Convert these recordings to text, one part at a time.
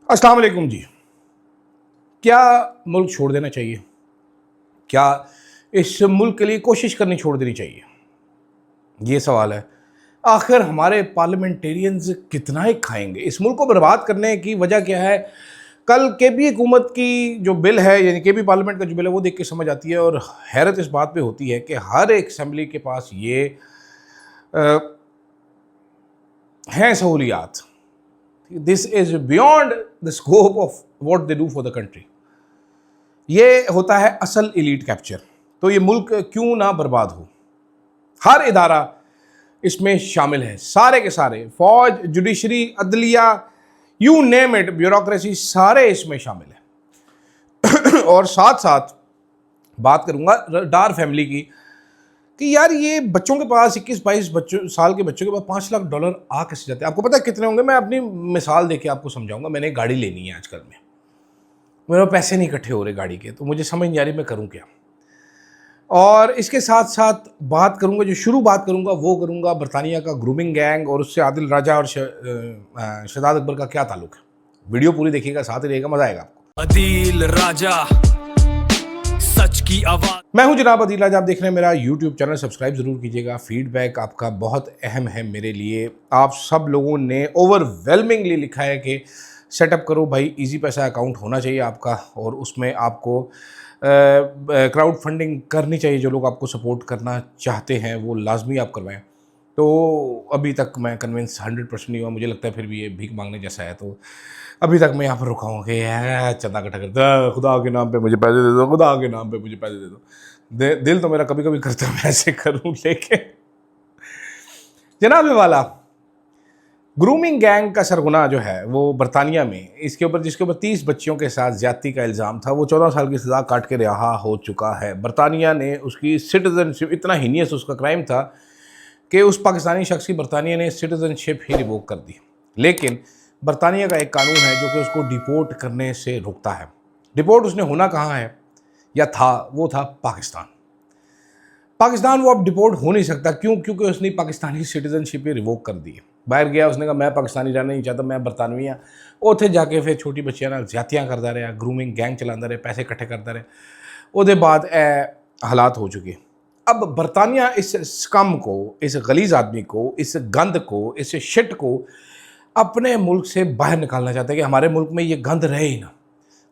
अस्सलाम वालेकुम जी। क्या मुल्क छोड़ देना चाहिए? क्या इस मुल्क के लिए कोशिश करनी छोड़ देनी चाहिए? ये सवाल है। आखिर हमारे पार्लियामेंटेरियंस कितना ही खाएंगे? इस मुल्क को बर्बाद करने की वजह क्या है? कल केपी हुकूमत की जो बिल है, यानी केपी पार्लियामेंट का जो बिल है, वो देख के समझ आती है। और हैरत इस बात पे होती है कि हर एक असम्बली के पास ये अ, हैं सहूलियात। This is beyond the scope of what they do for the country. ये होता है असल इलीट कैप्चर। तो ये मुल्क क्यों ना बर्बाद हो? हर इदारा इसमें शामिल है, सारे के सारे, फौज, जुडिशरी, अदलिया, यू नेम इट, ब्यूरोक्रेसी, सारे इसमें शामिल है। और साथ साथ बात करूंगा डार फैमिली की कि यार ये बच्चों के पास 21-22 बच्चों साल के बच्चों के पास $5 लाख आ कैसे जाते हैं? आपको पता है कितने होंगे? मैं अपनी मिसाल देके आपको समझाऊंगा। मैंने एक गाड़ी लेनी है आजकल में, मेरे पैसे नहीं इकट्ठे हो रहे गाड़ी के, तो मुझे समझ नहीं आ रही मैं करूं क्या। और इसके साथ साथ बात करूंगा, जो शुरू बात करूंगा वो करूंगा बरतानिया का ग्रूमिंग गैंग और उससे आदिल राजा और शहजाद अकबर का क्या ताल्लुक है। वीडियो पूरी देखिएगा, साथ ही रहेगा, मजा आएगा आपको। अदील राजा, सच की आवाज। मैं हूं जनाब अदील राजा, आप देख रहे हैं मेरा यूट्यूब चैनल। सब्सक्राइब जरूर कीजिएगा। फीडबैक आपका बहुत अहम है मेरे लिए। आप सब लोगों ने ओवरवेलमिंगली लिखा है कि सेटअप करो भाई, इजी पैसा अकाउंट होना चाहिए आपका, और उसमें आपको क्राउड फंडिंग करनी चाहिए। जो लोग आपको सपोर्ट करना चाहते हैं वो लाजमी आप करवाएं। तो अभी तक मैं कन्विंस 100% नहीं हुआ, मुझे लगता है फिर भी ये भीख मांगने जैसा है। तो अभी तक मैं यहाँ पर रुका हूँ कि चंदा इकट्ठा करता, खुदा के नाम पे मुझे पैसे दे दो, खुदा के नाम पे मुझे पैसे दे दो। दिल तो मेरा कभी कभी करता है मैं ऐसे करूँ, लेकिन जनाब वाला ग्रूमिंग गैंग का सरगुना जो है वो बरतानिया में, इसके ऊपर जिसके ऊपर 30 बच्चियों के साथ ज्यादती का इल्ज़ाम था, वो 14 साल की सज़ा काट के रिहा हो चुका है। बरतानिया ने उसकी सिटीजनशिप, इतना हीनियस उसका क्राइम था कि उस पाकिस्तानी शख्स की बरतानिया ने सिटीजनशिप ही रिवोक कर दी। लेकिन बरतानिया का एक कानून है जो कि उसको डिपोर्ट करने से रोकता है। डिपोर्ट उसने होना कहाँ है या था? वो था पाकिस्तान। पाकिस्तान वो अब डिपोर्ट हो नहीं सकता। क्यों? क्योंकि उसने पाकिस्तानी सिटीजनशिप ही रिवोक कर दी है। बाहर गया, उसने कहा मैं पाकिस्तानी रहना नहीं चाहता, मैं बरतानवी हाँ। उत्थे जाके फिर छोटी बच्चियां नाल ज्यादतियां करता रहा, ग्रूमिंग गैंग चलाता रहा, पैसे इकट्ठे करता रहा। उसके बाद हालात हो चुके। अब बरतानिया इस स्कम को, इस गलीज आदमी को, इस गंद को, इस शिट को अपने मुल्क से बाहर निकालना चाहता है कि हमारे मुल्क में ये गंद रहे ही ना।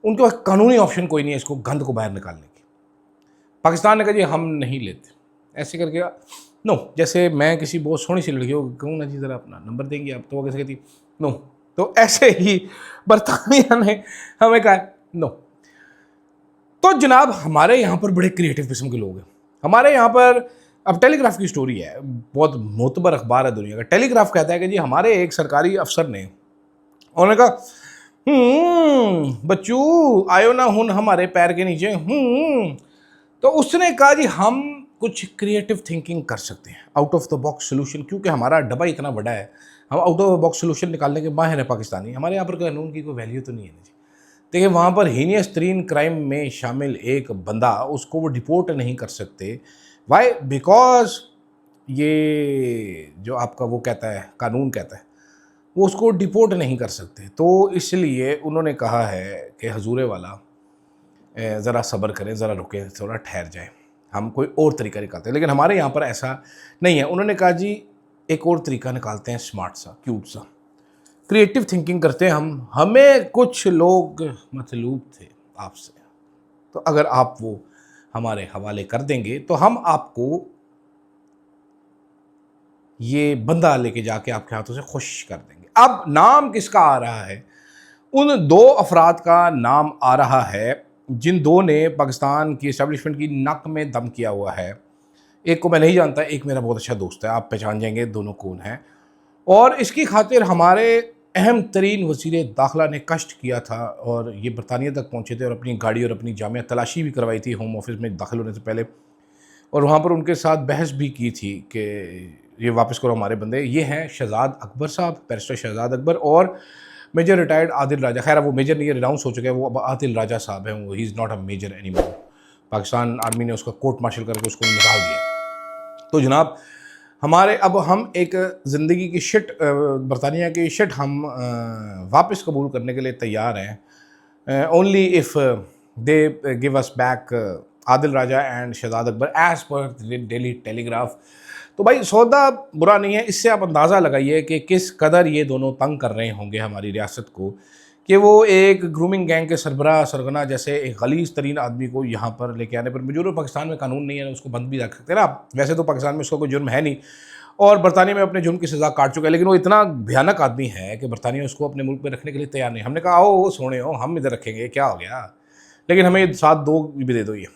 उनके पास कानूनी ऑप्शन कोई नहीं है इसको गंद को बाहर निकालने की। पाकिस्तान ने कहा जी हम नहीं लेते, ऐसे करके नो। जैसे मैं किसी बहुत सोहनी सी लड़की को कहूँ ना जी ज़रा अपना नंबर देंगे आप, तो वो कैसे कहती नो। तो ऐसे ही बरतानिया ने हमें कहा नो। तो जनाब हमारे यहाँ पर बड़े क्रिएटिव किस्म के लोग हैं। हमारे यहाँ पर अब टेलीग्राफ की स्टोरी है, बहुत मोतबर अखबार है दुनिया का। टेलीग्राफ कहता है कि जी हमारे एक सरकारी अफसर ने, उन्होंने कहा बच्चू आयो ना हुन हमारे पैर के नीचे। तो उसने कहा जी हम कुछ क्रिएटिव थिंकिंग कर सकते हैं, out of the box solution. क्योंकि हमारा डब्बा इतना बड़ा है, हम out of the box solution निकालने के माहिर हैं पाकिस्तानी। हमारे यहाँ पर कानून की कोई वैल्यू तो नहीं है जी। देखिए वहाँ पर हीनियस तरीन क्राइम में शामिल एक बंदा, उसको वो डिपोर्ट नहीं कर सकते। वाई? बिकॉज ये जो आपका वो कहता है, कानून कहता है, वो उसको डिपोर्ट नहीं कर सकते। तो इसलिए उन्होंने कहा है कि हजूरे वाला ज़रा सब्र करें, ज़रा रुकें, थोड़ा ठहर जाए, हम कोई और तरीका निकालते हैं। लेकिन हमारे यहाँ पर ऐसा नहीं है। उन्होंने कहा जी एक और तरीका निकालते हैं, स्मार्ट सा, क्यूट सा, क्रिएटिव थिंकिंग करते हैं हम। हमें कुछ लोग मतलूब थे आपसे, तो अगर आप वो हमारे हवाले कर देंगे तो हम आपको ये बंदा लेके जाके आपके हाथों से खुश कर देंगे। अब नाम किसका आ रहा है? उन दो अफराद का नाम आ रहा है जिन दो ने पाकिस्तान की इस्टेब्लिशमेंट की नक में दम किया हुआ है। एक को मैं नहीं जानता, एक मेरा बहुत अच्छा दोस्त है, आप पहचान जाएंगे दोनों कौन हैं। और इसकी खातिर हमारे अहम तरीन वज़ीर दाखिला ने कष्ट किया था और ये बरतानिया तक पहुँचे थे और अपनी गाड़ी और अपनी जामिया तलाशी भी करवाई थी होम ऑफिस में दाखिल होने से पहले। और वहाँ पर उनके साथ बहस भी की थी कि ये वापस करो हमारे बंदे। ये हैं शहजाद अकबर साहब, बैरिस्टर शहजाद अकबर, और मेजर रिटायर्ड आदिल राजा। खैर वो मेजर नहीं है, रिनाउंस हो चुके हैं, वो अब आदिल राजा साहब हैं। वो ही is not a major any more. Pakistan army ने उसका कोर्ट मार्शल करके उसको निकाल दिया। तो जनाब हमारे अब हम एक ज़िंदगी की शिट बरतानिया की शिट हम वापस कबूल करने के लिए तैयार हैं only if they give us back Adil Raja and Shahzad Akbar as per Daily Telegraph. तो भाई सौदा बुरा नहीं है, इससे आप अंदाज़ा लगाइए कि किस कदर ये दोनों तंग कर रहे होंगे हमारी रियासत को कि वो एक ग्रूमिंग गैंग के सरबराह सरगना जैसे एक गलीज़ तरीन आदमी को यहाँ पर लेके आने पर मजबूर। पाकिस्तान में कानून नहीं है, उसको बंद भी रख सकते ना आप। वैसे तो पाकिस्तान में उसका कोई जुर्म है नहीं और बरतानिया में अपने जुर्म की सज़ा काट चुका है, लेकिन वो इतना भयानक आदमी है कि बरतानिया उसको अपने मुल्क में रखने के लिए तैयार नहीं। हमने कहा आओ वो सोने हो, हम इधर रखेंगे, क्या हो गया, लेकिन हमें साथ दो भी दे दो, ये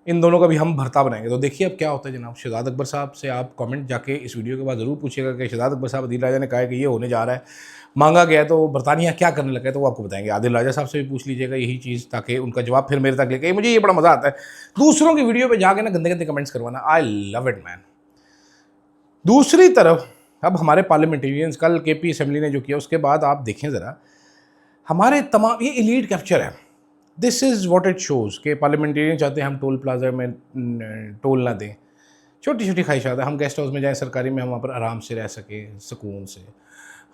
इन दोनों का भी हम भरता बनाएंगे। तो देखिए अब क्या होता है जनाब। शहजाद अकबर साहब से आप कमेंट जाके इस वीडियो के बाद ज़रूर पूछिएगा कि शहजाद अकबर साहब आदिल राजा ने कहा है कि ये होने जा रहा है, मांगा गया, तो बरतानिया क्या करने लगा है, तो वो आपको बताएंगे। आदिल राजा साहब से भी पूछ लीजिएगा यही चीज़, ताकि उनका जवाब फिर मेरे तक लेके। मुझे ये बड़ा मज़ा आता है दूसरों की वीडियो पे जाके ना गंदे गंदे कमेंट्स करवाना, आई लव इट मैन। दूसरी तरफ अब हमारे पार्लियामेंटेरियंस, कल केपी असेंबली ने जो किया उसके बाद आप देखें ज़रा, हमारे तमाम ये एलीट कैप्चर है। This is what it shows कि पार्लियामेंटेरियन चाहते हैं हम टोल प्लाजा में टोल ना दें, छोटी छोटी ख्वाहिशात है, हम गेस्ट हाउस में जाएं सरकारी में, हम वहाँ पर आराम से रह सकें सुकून से,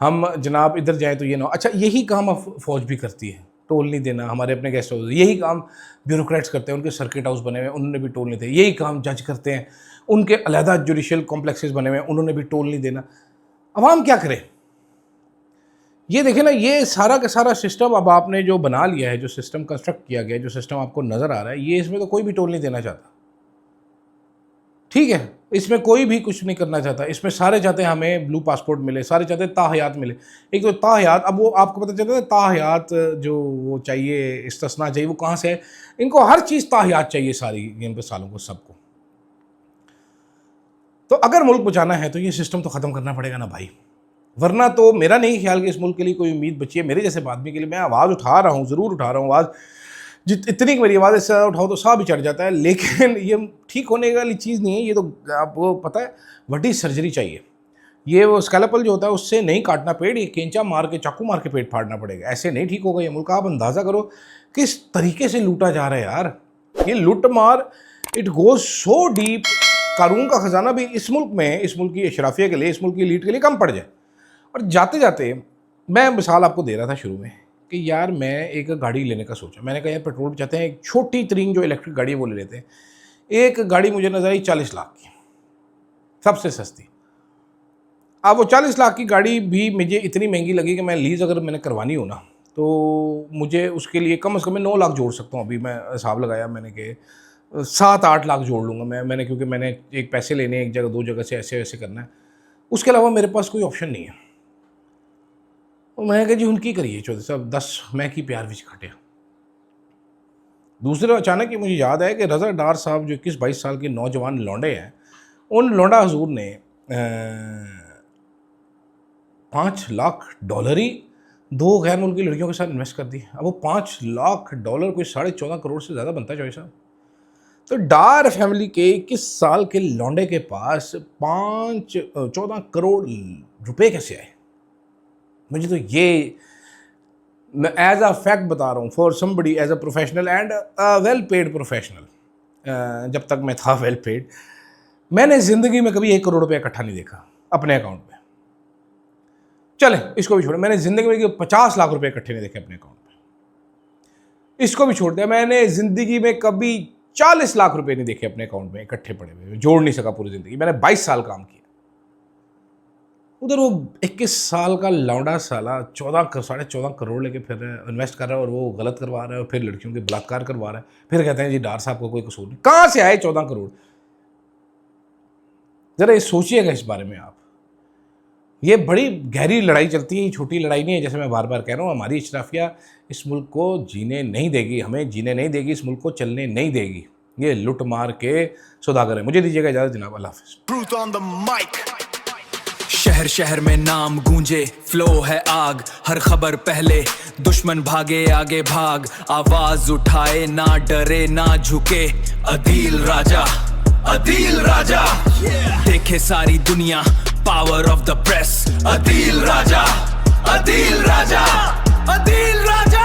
हम जनाब इधर जाएं तो ये ना हो। अच्छा यही काम अब फ़ौज भी करती है, टोल नहीं देना हमारे अपने गेस्ट हाउस। यही काम ब्यूरोक्रेट्स करते हैं, उनके सर्किट हाउस बने हुए हैं, उन्होंने भी टोल नहीं दिया। यही काम जज करते हैं, उनके अलहदा जुडिशल कॉम्प्लेक्सेस बने हुए हैं, उन्होंने भी टोल नहीं देना। अवाम क्या करे? ये देखें ना, ये सारा का सारा सिस्टम अब आपने जो बना लिया है, जो सिस्टम कंस्ट्रक्ट किया गया है, जो सिस्टम आपको नज़र आ रहा है, ये इसमें तो कोई भी टोल नहीं देना चाहता, ठीक है, इसमें कोई भी कुछ नहीं करना चाहता। इसमें सारे चाहते हैं हमें ब्लू पासपोर्ट मिले, सारे चाहते हैं ताहयात मिले। एक तो ताहयात, अब वो आपको पता चलता है ताहयात जो वो चाहिए, इस्तिस्ना चाहिए, वो कहाँ से है? इनको हर चीज़ ताहयात चाहिए सारी, इन पे सालों को सबको। तो अगर मुल्क बचाना है तो ये सिस्टम तो ख़त्म करना पड़ेगा ना भाई, वरना तो मेरा नहीं ख्याल कि इस मुल्क के लिए कोई उम्मीद बची है। मेरे जैसे आदमी के लिए मैं आवाज़ उठा रहा हूँ, ज़रूर उठा रहा हूँ आवाज़, इतनी कि मेरी आवाज़ इससे उठाओ तो साह भी चढ़ जाता है, लेकिन ये ठीक होने वाली चीज़ नहीं है। ये तो आपको पता है बड़ी सर्जरी चाहिए। ये वो स्कैलपल जो होता है उससे नहीं काटना पेड़, ये केंचा मार के, चाकू मार के पेट फाड़ना पड़ेगा, ऐसे नहीं ठीक होगा ये मुल्क। आप अंदाज़ा करो किस तरीके से लूटा जा रहा है यार, ये लूट मार, इट गोज सो डीप। कानून का ख़जाना भी इस मुल्क में, इस मुल्क की अशराफिया के लिए, इस मुल्क की लीड के लिए कम पड़ जाए। और जाते जाते मैं मिसाल आपको दे रहा था शुरू में कि यार मैं एक गाड़ी लेने का सोचा, मैंने कहा यार पेट्रोल चाहते हैं, एक छोटी तरीन जो इलेक्ट्रिक गाड़ी है वो ले लेते हैं। एक गाड़ी मुझे नजर आई 40 लाख की, सबसे सस्ती। अब वो 40 लाख की गाड़ी भी मुझे इतनी महंगी लगी कि मैं लीज़ अगर मैंने करवानी हो ना तो मुझे उसके लिए कम से कम 9 लाख जोड़ सकता हूँ। अभी मैं हिसाब लगाया मैंने कि 7-8 लाख जोड़ लूँगा मैं, क्योंकि मैंने एक पैसे लेने एक जगह 2 जगह से ऐसे वैसे करना है, उसके अलावा मेरे पास कोई ऑप्शन नहीं है। और मैंने कहा जी उनकी करिए चौधरी साहब, 10 मैं की प्यार विच खटिया। दूसरा अचानक ही मुझे याद है कि रज़ा डार साहब जो 21-22 साल के नौजवान लौंडे हैं, उन लौंडा हजूर ने $5 लाख ही 2 गैर मुल्की लड़कियों के साथ इन्वेस्ट कर दी। अब वो $5 लाख कोई 14.5 करोड़ से ज़्यादा बनता है चौधरी साहब। तो डार फैमिली के 21 साल के लौंडे के पास 14 करोड़ रुपए कैसे आए? मुझे तो ये, मैं एज अ फैक्ट बता रहा हूँ, for somebody as a professional and well paid professional, जब तक मैं था वेल पेड, मैंने ज़िंदगी में कभी 1 करोड़ रुपये इकट्ठा नहीं देखा अपने अकाउंट में। चले इसको भी छोड़े, मैंने ज़िंदगी में 50 लाख रुपए इकट्ठे नहीं देखे अपने अकाउंट में, इसको भी छोड़ दिया। मैंने ज़िंदगी में कभी 40 लाख रुपए नहीं देखे अपने अकाउंट में इकट्ठे पड़े हुए, जोड़ नहीं सका पूरी ज़िंदगी। मैंने 22 साल काम किया। उधर वो 21 साल का लौंडा साला 14.5 करोड़ लेके फिर इन्वेस्ट कर रहा है और वो गलत करवा रहा है और फिर लड़कियों के बलात्कार करवा रहा है, फिर कहते हैं जी डार साहब को कोई कसूर नहीं। कहाँ से आए 14 करोड़? ज़रा ये सोचिएगा इस बारे में आप। ये बड़ी गहरी लड़ाई चलती है, ये छोटी लड़ाई नहीं है। जैसे मैं बार बार कह रहा हूँ, हमारी अशराफिया इस मुल्क को जीने नहीं देगी, हमें जीने नहीं देगी, इस मुल्क को चलने नहीं देगी। ये लुट मार के सौदागर है। मुझे दीजिएगा इजाज़त जनाब, अल्लाह हाफ़िज़। शहर शहर में नाम गूंजे, फ्लो है आग, हर खबर पहले, दुश्मन भागे आगे भाग, आवाज उठाए ना डरे ना झुके, अदील राजा, अदील राजा, देखे सारी दुनिया, power of the press, Adeel Raja, Adeel Raja, Adeel Raja.